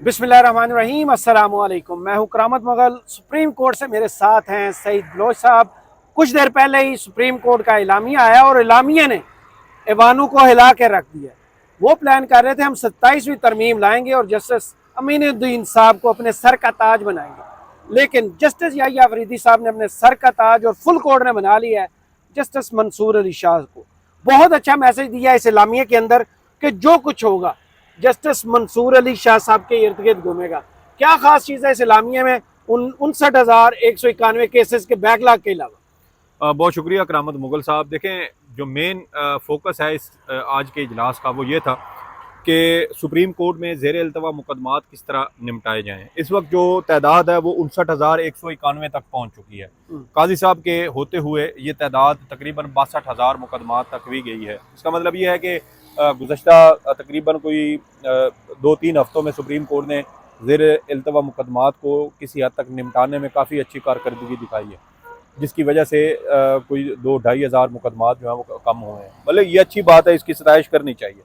बिस्मिल्लाहिर्रहमानिर्रहीम, अस्सलामु अलैकुम। मैं हूँ करामत मुगल। सुप्रीम कोर्ट से मेरे साथ हैं सईद बलोच साहब। कुछ देर पहले ही सुप्रीम कोर्ट का इलामिया आया और इलामिया ने ऐवानों को हिला के रख दिया। वो प्लान कर रहे थे हम 27वीं तरमीम लाएंगे और जस्टिस अमीनुद्दीन साहब को अपने सर का ताज बनाएंगे, लेकिन जस्टिस याहिया अफरीदी साहब ने अपने सर का ताज और फुल कोर्ट ने बना लिया है जस्टिस मंसूर अली शाह को। बहुत अच्छा मैसेज दिया इस इलामिया के अंदर कि जो कुछ होगा जस्टिस मंसूर अली शाह साहब के इर्द गिर्द घूमेगा। क्या खास चीज़ है इस इलामिया में 59,191 केसेस के बैकलॉग के अलावा? बहुत शुक्रिया करामत मुगल साहब। देखें, जो मेन फोकस है इस आज के इजलास का वो ये था कि सुप्रीम कोर्ट में ज़ेर अल्तवा मुकदमात किस तरह निपटाए जाएँ। इस वक्त जो तादाद है वो 59,191 तक पहुँच चुकी है। काजी साहब के होते हुए ये तादाद तकरीबन 62,000 मुकदमात तक भी गई है। इसका मतलब ये है कि गुज़श्ता तकरीबन कोई 2-3 हफ्तों में सुप्रीम कोर्ट ने ज़ेर अल्तवा मुकदमात को किसी हद तक निपटाने में काफ़ी अच्छी कारकर्दगी दिखाई है, जिसकी वजह से कोई 2-2.5 हज़ार मुकदमात जो हैं वो कम हुए हैं। मतलब ये अच्छी बात है, इसकी सराहश करनी चाहिए।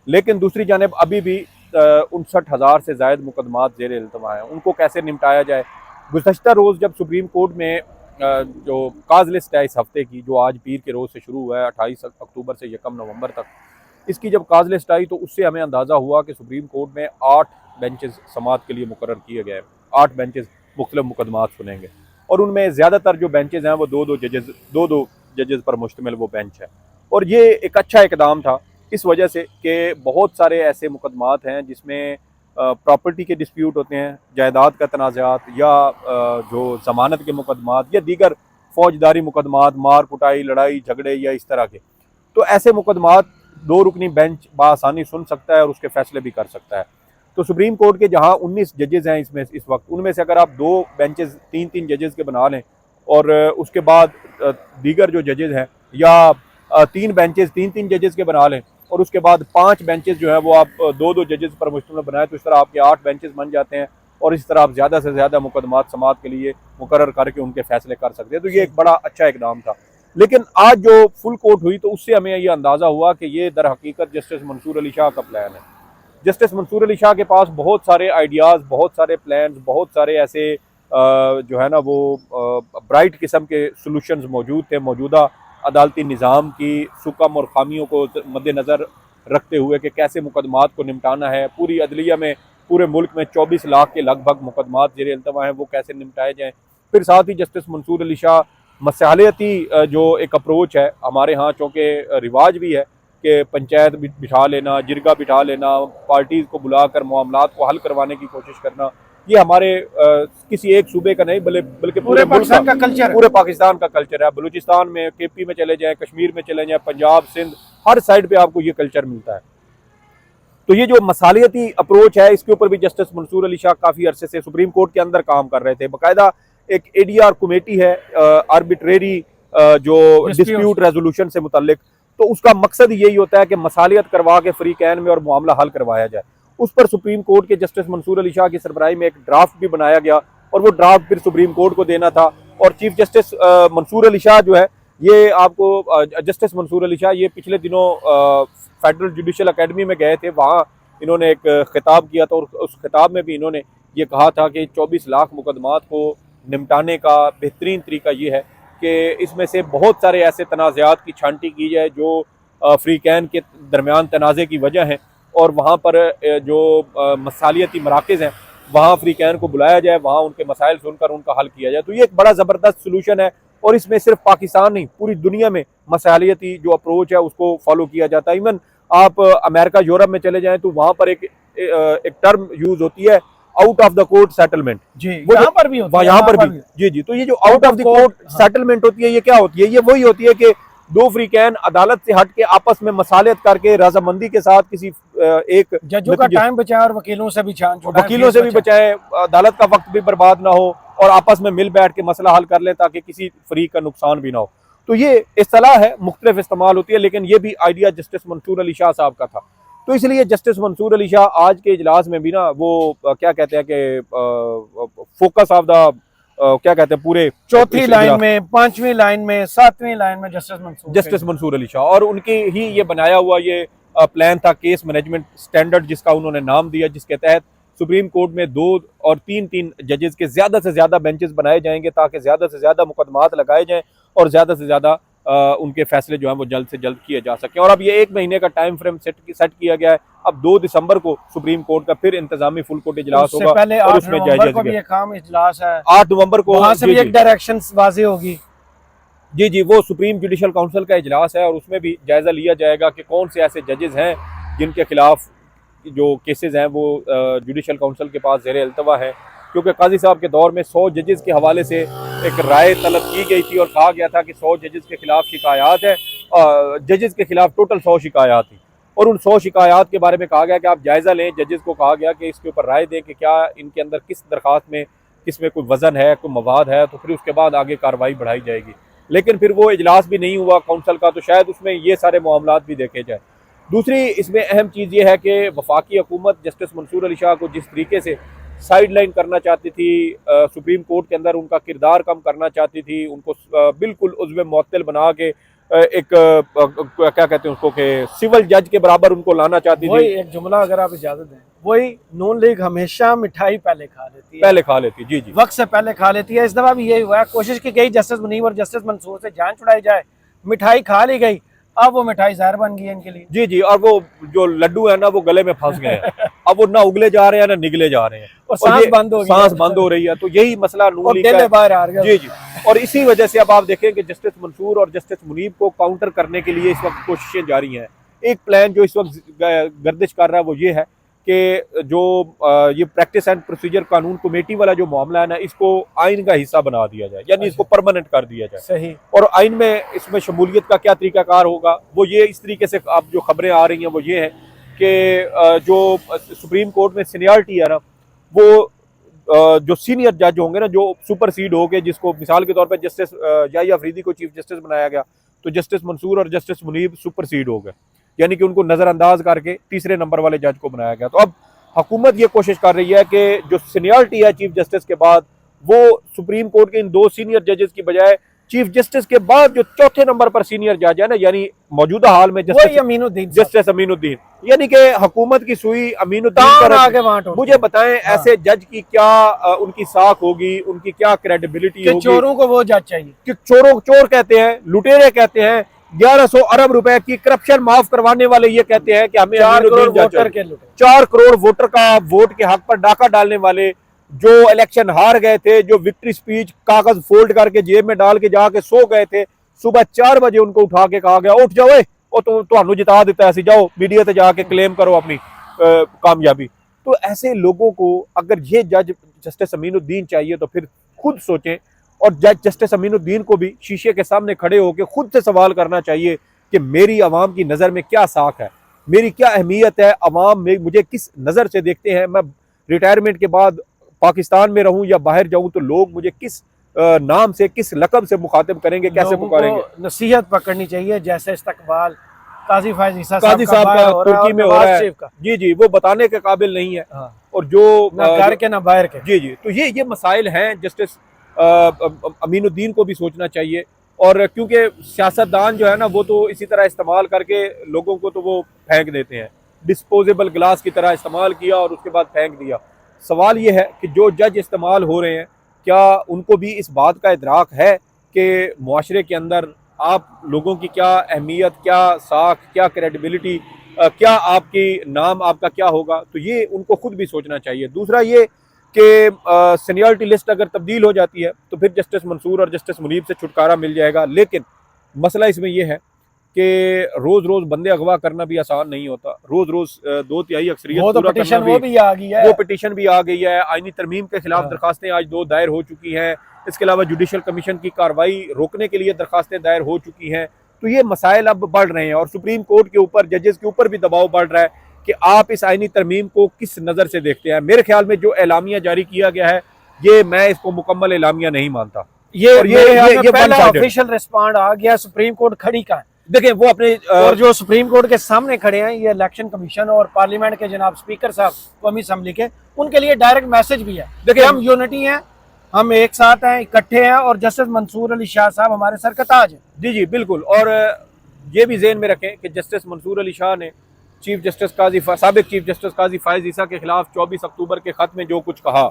लेकिन दूसरी जानिब अभी भी 59,000 से ज़ायद मुकदमात ज़ेर इल्तवा हैं, उनको कैसे निपटाया जाए। गुज़श्ता रोज़ जब सुप्रीम कोर्ट में जो काज लिस्ट है इस हफ्ते की, जो आज पीर के रोज़ से शुरू हुआ है 28 अक्टूबर से 1 नवंबर तक, इसकी जब काज लिस्ट आई तो उससे हमें अंदाज़ा हुआ कि सुप्रीम कोर्ट में 8 बेंचेस समात के लिए मुकर्रर किए गए। 8 बेंचेस मुख्तलिफ मुकदमात सुनेंगे और उनमें ज़्यादातर जो बेंचेस हैं वो दो जजेस पर मुश्तमिल वो बेंच है। और ये एक अच्छा इकदाम था इस वजह से कि बहुत सारे ऐसे मुकदमात हैं जिसमें प्रॉपर्टी के डिस्प्यूट होते हैं, जायदाद का तनाज़ात, या जो ज़मानत के मुकदमात या दीगर फौजदारी मुकदमात, मार कुटाई, लड़ाई झगड़े या इस तरह के। तो ऐसे मुकदमात 2 रुकनी बेंच बआसानी सुन सकता है और उसके फैसले भी कर सकता है। तो सुप्रीम कोर्ट के जहां 19 जजेस हैं इसमें इस वक्त, उनमें से अगर आप 2 बेंचेस 3-3 जजेस के बना लें और उसके बाद दीगर जो जजेस हैं, या 3 बेंचेस 3-3 जजेस के बना लें और उसके बाद 5 बेंचेस जो है वो आप 2-2 जजेस पर मुश्तमिल बनाएं, तो इस तरह आपके 8 बेंचेस बन जाते हैं और इस तरह आप ज़्यादा से ज़्यादा मुकदमात समात के लिए मुकर्रर करके उनके फैसले कर सकते हैं। तो ये एक बड़ा अच्छा इकदाम था। लेकिन आज जो फुल कोर्ट हुई तो उससे हमें ये अंदाज़ा हुआ कि ये दर हकीकत जस्टिस मंसूर अली शाह का प्लान है। जस्टिस मंसूर अली शाह के पास बहुत सारे आइडियाज़, बहुत सारे प्लान्स, बहुत सारे ऐसे जो है ना वो ब्राइट किस्म के सॉल्यूशंस मौजूद थे। मौजूदा अदालती निज़ाम की सुकम और खामियों को मद्देनज़र रखते हुए कि कैसे मुकदमात को निपटाना है। पूरी अदलिया में, पूरे मुल्क में 24 लाख के लगभग मुकदमात ज़ेर इल्तवा हैं, वो कैसे निपटाए जाएँ। फिर साथ ही जस्टिस मंसूर अली शाह मसालियती जो एक अप्रोच है हमारे यहाँ, चूँकि रिवाज भी है कि पंचायत बिठा लेना, जिरगा बिठा लेना, पार्टीज़ को बुलाकर मामलात को हल करवाने की कोशिश करना, ये हमारे किसी एक सूबे का नहीं बल्कि पूरे पाकिस्तान का कल्चर है। पूरे पाकिस्तान का कल्चर है। बलूचिस्तान में, केपी में चले जाएँ, कश्मीर में चले जाएँ, पंजाब, सिंध, हर साइड पे आपको ये कल्चर मिलता है। तो ये जो मसालियती अप्रोच है इसके ऊपर भी जस्टिस मंसूर अली शाह काफ़ी अरसे से सुप्रीम कोर्ट के अंदर काम कर रहे थे। बाकायदा एक ADR कमेटी है, आर्बिट्रेरी जो डिस्प्यूट रेजोल्यूशन से मुतल्लिक, तो उसका मकसद यही होता है कि मसालियत करवा के फ्रीकैन में और मामला हल करवाया जाए। उस पर सुप्रीम कोर्ट के जस्टिस मंसूर अली शाह की सरबराही में एक ड्राफ्ट भी बनाया गया और वो ड्राफ्ट फिर सुप्रीम कोर्ट को देना था। और चीफ जस्टिस मंसूर अली शाह जो है, ये आपको जस्टिस मंसूर अली शाह ये पिछले दिनों फेडरल जुडिशल अकेडमी में गए थे, वहाँ इन्होंने एक खिताब किया था और उस खिताब में भी इन्होंने ये कहा था कि 24 लाख मुकदमात को निपटाने का बेहतरीन तरीका ये है कि इसमें से बहुत सारे ऐसे तनाज़ात की छांटी की जाए जो फ्रीकैन के दरमियान तनाज़े की वजह हैं, और वहाँ पर जो मसालियती मराकज़ हैं वहाँ फ्रीकैन को बुलाया जाए, वहाँ उनके मसाइल सुनकर उनका हल किया जाए। तो ये एक बड़ा ज़बरदस्त सलूशन है और इसमें सिर्फ पाकिस्तान नहीं, पूरी दुनिया में मसालियती जो अप्रोच है उसको फॉलो किया जाता है। इवन आप अमेरिका, यूरोप में चले जाएँ तो वहाँ पर एक टर्म यूज़ होती है, out of the court settlement. जी, यहाँ पर भी होती है, यहाँ पर भी जी जी। तो ये जो out of the court settlement होती है, ये क्या होती है? ये वही होती है कि 2 फ्रीकैन अदालत से हट के आपस में मसालियत करके रजामंदी के साथ किसी एक जजों का टाइम बचाए और वकीलों से भी बचाए, अदालत का वक्त भी बर्बाद ना हो और आपस में मिल बैठ के मसला हल कर लें ताकि किसी फरीक का नुकसान भी ना हो। तो ये इस्तेलाह है, मुख्तलिफ इस्तेमाल होती है, लेकिन ये भी आइडिया जस्टिस मंसूर अली शाह साहब का था। तो इसलिए जस्टिस मंसूर अली शाह आज के इजलास में भी ना वो क्या कहते हैं कि फोकस ऑफ द क्या कहते हैं पूरे चौथी लाइन में, 5वीं लाइन में, 7वीं लाइन में जस्टिस मंसूर अली शाह, और उनकी ही ये बनाया हुआ ये प्लान था केस मैनेजमेंट स्टैंडर्ड, जिसका उन्होंने नाम दिया, जिसके तहत सुप्रीम कोर्ट में 2 और 3 जजेस के ज़्यादा से ज़्यादा बेंचेस बनाए जाएंगे ताकि ज़्यादा से ज़्यादा मुकदमात लगाए जाएं और ज़्यादा से ज़्यादा उनके फैसले जो हैं वो जल्द से जल्द किए जा सकें। और अब ये 1 महीने का टाइम फ्रेम सेट किया गया है। अब 2 दिसंबर को सुप्रीम कोर्ट का फिर इंतजामी फुल कोर्ट इजलास होगा पहले और 8 उसमें नवंबर को भी एक काम इजलास है, 8 नवंबर को वहां से भी एक डायरेक्शन वाज़ेह होगी। जी जी, वो सुप्रीम जुडिशल काउंसिल का इजलास है और उसमें भी जायज़ा लिया जाएगा कि कौन से ऐसे जजेस हैं जिनके खिलाफ जो केसेस हैं वो जुडिशल काउंसिल के पास ज़ेर अल्तवा है। क्योंकि काजी साहब के दौर में 100 जजेस के हवाले से एक राय तलब की गई थी और कहा गया था कि 100 जजेस के खिलाफ शिकायत है, जजेस के खिलाफ टोटल 100 शिकायत थी और उन 100 शिकायत के बारे में कहा गया कि आप जायज़ा लें। जजेस को कहा गया कि इसके ऊपर राय दें कि क्या इनके अंदर किस दरख्वास्त में किस में कोई वज़न है, कोई मवाद है, तो फिर उसके बाद आगे कार्रवाई बढ़ाई जाएगी। लेकिन फिर वो इजलास भी नहीं हुआ काउंसिल का, तो शायद उसमें ये सारे मामलात भी देखे जाए। दूसरी इसमें अहम चीज़ ये है कि वफाकी हुकूमत जस्टिस मंसूर अली शाह को जिस तरीके से साइड लाइन करना चाहती थी, सुप्रीम कोर्ट के अंदर उनका किरदार कम करना चाहती थी, उनको बिल्कुल उज़्व मुअत्तल बना के एक क्या कहते हैं उसको कि सिविल जज के बराबर उनको लाना चाहती थी। एक जुमला अगर आप इजाजत दें, वही नून लीग हमेशा मिठाई पहले खा लेती है, जी वक्त से पहले खा लेती है। इस दफा भी यही हुआ है, कोशिश की गई जस्टिस मुनीब और जस्टिस मंसूर से जान छुड़ाई जाए, मिठाई खा ली गई, अब वो मिठाई जहर बन गई है इनके लिए। जी जी, और वो जो लड्डू है ना वो गले में फंस गए हैं। अब वो ना उगले जा रहे हैं ना निगले जा रहे हैं और सांस बंद हो रही है। तो यही मसला नून लीग का बाहर आ गया। जी जी, और इसी वजह से अब आप देखें कि जस्टिस मंसूर और जस्टिस मुनीब को काउंटर करने के लिए इस वक्त कोशिशें जारी हैं। एक प्लान जो इस वक्त गर्दिश कर रहा है वो ये है कि जो ये प्रैक्टिस एंड प्रोसीजर कानून कमेटी वाला जो मामला है ना, इसको आइन का हिस्सा बना दिया जाए, यानी इसको परमानेंट कर दिया जाए। सही। और आइन में इसमें शमूलियत का क्या तरीकाकार होगा, वो ये इस तरीके से अब जो खबरें आ रही हैं वो ये है कि जो सुप्रीम कोर्ट में सीनियरिटी है ना, वो जो सीनियर जज होंगे ना, जो सुपरसीड हो गए, जिसको मिसाल के तौर पर जस्टिस याहिया अफरीदी को चीफ जस्टिस बनाया गया, तो जस्टिस मंसूर और जस्टिस मुनीब सुपरसीड हो गए, यानी कि उनको नज़रअंदाज करके तीसरे नंबर वाले जज को बनाया गया। तो अब हुकूमत ये कोशिश कर रही है कि जो सीनियरिटी है चीफ जस्टिस के बाद, वो सुप्रीम कोर्ट के इन 2 सीनियर जजेस की बजाय चीफ जस्टिस के बाद जो चौथे नंबर पर सीनियर जज है ना, यानी मौजूदा हाल में जस्टिस अमीनुद्दीन, यानी कि हुकूमत की सुई अमीनुद्दीन पर आगे। मुझे बताएं ऐसे जज की क्या उनकी साख होगी, उनकी क्या क्रेडिबिलिटी होगी। चोरों को वो जज चाहिए कि चोर कहते हैं, लुटेरे कहते हैं, 1100 अरब रुपए की करप्शन माफ करवाने वाले ये कहते हैं कि हमें 4 करोड़ वोटर का वोट के हक पर डाका डालने वाले, जो इलेक्शन हार गए थे, जो विक्ट्री स्पीच कागज फोल्ड करके जेब में डाल के जाके सो गए थे, सुबह 4 बजे उनको उठा के कहा गया उठ जाओ और तुहानू जिता दिता है, जाओ मीडिया से जाके क्लेम करो अपनी कामयाबी। तो ऐसे लोगों को अगर ये जज जस्टिस अमीनुद्दीन चाहिए तो फिर खुद सोचें, और जज जस्टिस अमीनुद्दीन को भी शीशे के सामने खड़े होकर खुद से सवाल करना चाहिए कि मेरी आवाम की नज़र में क्या साख है, मेरी क्या अहमियत है, आवाम में मुझे किस नज़र से देखते हैं, मैं रिटायरमेंट के बाद पाकिस्तान में रहूं या बाहर जाऊं तो लोग मुझे किस नाम से, किस लक़ब से मुखातिब करेंगे, कैसे पुकारेंगे। नसीहत पकड़नी चाहिए, जैसे इस्तकबाल काजी साहब का तुर्की में हो रहा है, जी जी, वो बताने के काबिल नहीं है। और जो घर के ना बाहर के, जी जी, तो ये मसाइल हैं, जस्टिस अमीनुद्दीन को भी सोचना चाहिए। और क्योंकि सियासतदान जो है ना, वो तो इसी तरह इस्तेमाल करके लोगों को तो वो फेंक देते हैं, डिस्पोजेबल गिलास की तरह इस्तेमाल किया और उसके बाद फेंक दिया। सवाल ये है कि जो जज इस्तेमाल हो रहे हैं, क्या उनको भी इस बात का इदराक है कि मुआशरे के अंदर आप लोगों की क्या अहमियत, क्या साख, क्या क्रेडिबिलिटी, क्या आपकी नाम आपका क्या होगा। तो ये उनको खुद भी सोचना चाहिए। दूसरा ये कि सीनियरिटी लिस्ट अगर तब्दील हो जाती है तो फिर जस्टिस मंसूर और जस्टिस मुनीब से छुटकारा मिल जाएगा, लेकिन मसला इसमें यह है कि रोज रोज बंदे अगवा करना भी आसान नहीं होता। रोज रोज 2/3 अक्सरियत पूरा करना वो भी आ गई है, वो पिटीशन भी आ गई है। आईनी तरमीम के खिलाफ दरखास्तें आज 2 दायर हो चुकी हैं। इसके अलावा जुडिशल कमीशन की कार्रवाई रोकने के लिए दरखास्तें दायर हो चुकी हैं। तो ये मसाइल अब बढ़ रहे हैं और सुप्रीम कोर्ट के ऊपर, जजेस के ऊपर भी दबाव बढ़ रहा है कि आप इस आईनी तरमीम को किस नज़र से देखते हैं। मेरे ख्याल में जो एलामिया जारी किया गया है, ये मैं इसको मुकम्मल एलामिया नहीं मानता। ये पहला ऑफिशियल रिस्पॉन्ड आ गया। सुप्रीम कोर्ट खड़ी का, देखें वो अपने और जो सुप्रीम कोर्ट के सामने खड़े हैं, ये इलेक्शन कमीशन और पार्लियामेंट के जनाब स्पीकर साहब कौमी असम्बली के, उनके लिए डायरेक्ट मैसेज भी है। देखिए हम यूनिटी हैं, हम एक साथ हैं, इकट्ठे हैं, और जस्टिस मंसूर अली शाह साहब हमारे सर का ताज है। जी जी बिल्कुल। और ये भी ज़हन में रखें कि जस्टिस मंसूर अली शाह ने चीफ जस्टिस काजी साबिक चीफ जस्टिस काजी फायज ईसा के खिलाफ 24 अक्टूबर के खत में जो कुछ कहा,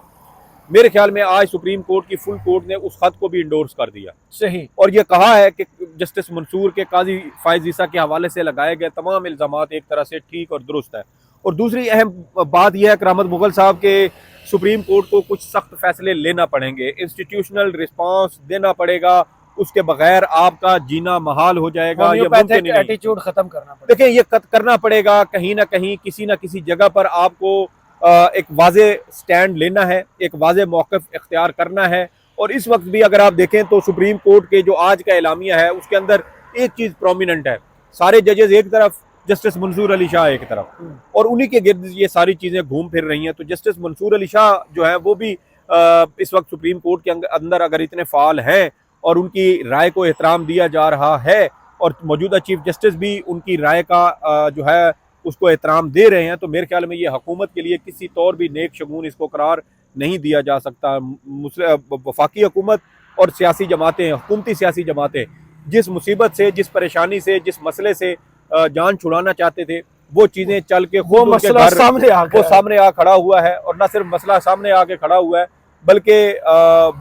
मेरे ख्याल में आज सुप्रीम कोर्ट की फुल कोर्ट ने उस खत को भी इंडोर्स कर दिया। सही। और ये कहा है कि जस्टिस मंसूर के काजी फायज ईसा के हवाले से लगाए गए तमाम इल्जामात एक तरह से ठीक और दुरुस्त है। और दूसरी अहम बात यह है करामत मुगल साहब के सुप्रीम कोर्ट को कुछ सख्त फैसले लेना पड़ेंगे, इंस्टीट्यूशनल रिस्पांस देना पड़ेगा, उसके बगैर आपका जीना महाल हो जाएगा। ये मुमकिन नहीं, एटीट्यूड खत्म करना पड़ेगा। देखिए ये करना पड़ेगा, कहीं ना कहीं किसी ना किसी जगह पर आपको एक वाजे स्टैंड लेना है, एक वाजे मौक़िफ़ इख्तियार करना है। और इस वक्त भी अगर आप देखें तो सुप्रीम कोर्ट के जो आज का एलामिया है उसके अंदर एक चीज़ प्रोमिनेंट है, सारे जजेस एक तरफ, जस्टिस मंसूर अली शाह एक तरफ, और उन्हीं के गिर्द ये सारी चीज़ें घूम फिर रही हैं। तो जस्टिस मंसूर अली शाह जो है वो भी इस वक्त सुप्रीम कोर्ट के अंदर अगर इतने फ़ाल हैं और उनकी राय को एहतराम दिया जा रहा है और मौजूदा चीफ जस्टिस भी उनकी राय का जो है उसको एहतराम दे रहे हैं, तो मेरे ख्याल में ये हुकूमत के लिए किसी तौर भी नेक शगुन इसको करार नहीं दिया जा सकता। वफाकी हुकूमत और सियासी जमातें, हुकूमती सियासी जमातें जिस मुसीबत से, जिस परेशानी से, जिस मसले से जान छुड़ाना चाहते थे, वो चीज़ें चल के वो मसला सामने आ खड़ा हुआ है। और न सिर्फ मसला सामने आके खड़ा हुआ है बल्कि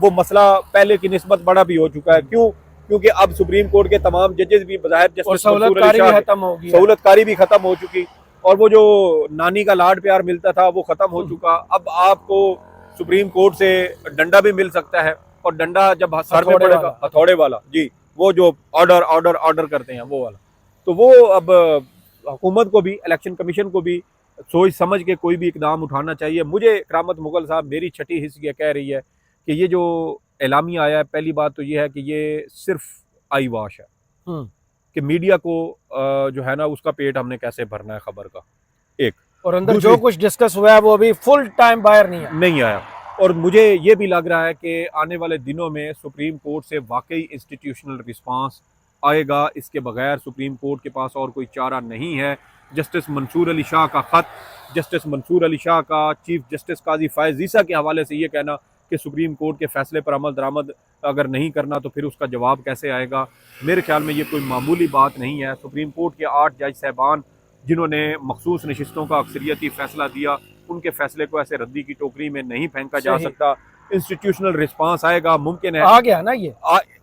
वो मसला पहले की निस्बत बड़ा भी हो चुका है। क्यों? क्योंकि अब सुप्रीम कोर्ट के तमाम जजेस भी बज़ाहिर सहूलतकारी भी खत्म हो चुकी, और वो जो नानी का लाड प्यार मिलता था वो खत्म हो चुका। अब आपको सुप्रीम कोर्ट से डंडा भी मिल सकता है, और डंडा जब सर में पड़ेगा, हथौड़े वाला, जी, वो जो ऑर्डर ऑर्डर ऑर्डर करते हैं वो वाला, तो वो अब हुकूमत को भी, इलेक्शन कमीशन को भी सोच समझ के कोई भी इकदाम उठाना चाहिए। मुझे करामत मुगल साहब, मेरी छठी हिस्स ये कह रही है कि ये जो एलामिया आया है, पहली बात तो ये है कि ये सिर्फ आई वाश है कि मीडिया को जो है ना उसका पेट हमने कैसे भरना है खबर का, एक, और अंदर जो कुछ डिस्कस हुआ है वो अभी फुल टाइम बाहर नहीं आया। और मुझे ये भी लग रहा है कि आने वाले दिनों में सुप्रीम कोर्ट से वाकई इंस्टीट्यूशनल रिस्पांस आएगा, इसके बगैर सुप्रीम कोर्ट के पास और कोई चारा नहीं है। जस्टिस मंसूर अली शाह का ख़त, जस्टिस मंसूर अली शाह का चीफ जस्टिस काजी फायज ईसा के हवाले से ये कहना कि सुप्रीम कोर्ट के फैसले पर अमल दरामद अगर नहीं करना तो फिर उसका जवाब कैसे आएगा, मेरे ख्याल में ये कोई मामूली बात नहीं है। सुप्रीम कोर्ट के 8 जज साहबान जिन्होंने मखसूस नशिस्तों का अक्सरियती फैसला दिया, उनके फैसले को ऐसे रद्दी की टोकरी में नहीं फेंका जा सकता। इंस्टीट्यूशनल रिस्पांस आएगा, मुमकिन है, आ गया ना, ये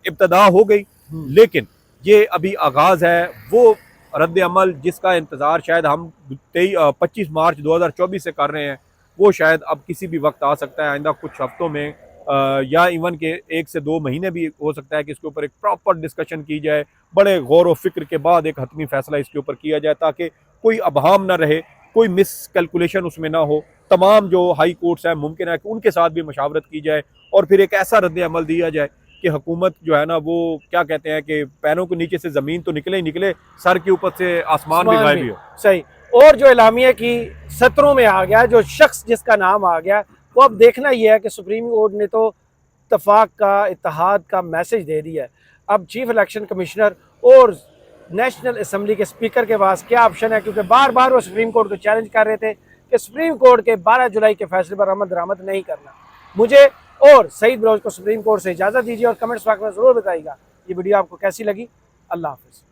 इब्तदा हो गई, लेकिन ये अभी आगाज़ है। वो रद्द अमल जिसका इंतज़ार शायद हम 25 मार्च 2024 से कर रहे हैं, वो शायद अब किसी भी वक्त आ सकता है, आइंदा कुछ हफ्तों में, या इवन के 1 से 2 महीने भी हो सकता है कि इसके ऊपर एक प्रॉपर डिस्कशन की जाए, बड़े गौर व फिक्र के बाद एक हतमी फैसला इसके ऊपर किया जाए, ताकि कोई अबहाम ना रहे, कोई मिस कैलकुलेशन उसमें ना हो। तमाम जो हाई कोर्ट्स हैं मुमकिन है कि उनके साथ भी मशावरत की जाए और फिर एक ऐसा रद्द अमल दिया जाए कि हुकूमत जो है ना वो क्या कहते हैं कि पैरों के नीचे से ज़मीन तो निकले ही निकले, सर के ऊपर से आसमान भी गायब हो। सही। और जो एलामिया की सत्रों में आ गया, जो शख्स जिसका नाम आ गया, वो अब देखना यह है कि सुप्रीम कोर्ट ने तो इत्तफाक का, इत्तेहाद का मैसेज दे दिया है। अब चीफ इलेक्शन कमिश्नर और नेशनल असम्बली के स्पीकर के पास क्या ऑप्शन है, क्योंकि बार बार वो सुप्रीम कोर्ट को चैलेंज कर रहे थे कि सुप्रीम कोर्ट के 12 जुलाई के फैसले पर अमल दरामद नहीं करना। मुझे और सईद बलोच को सुप्रीम कोर्ट से इजाज़त दीजिए और कमेंट्स बॉक्स में ज़रूर बताइएगा ये वीडियो आपको कैसी लगी। अल्लाह हाफ़िज़।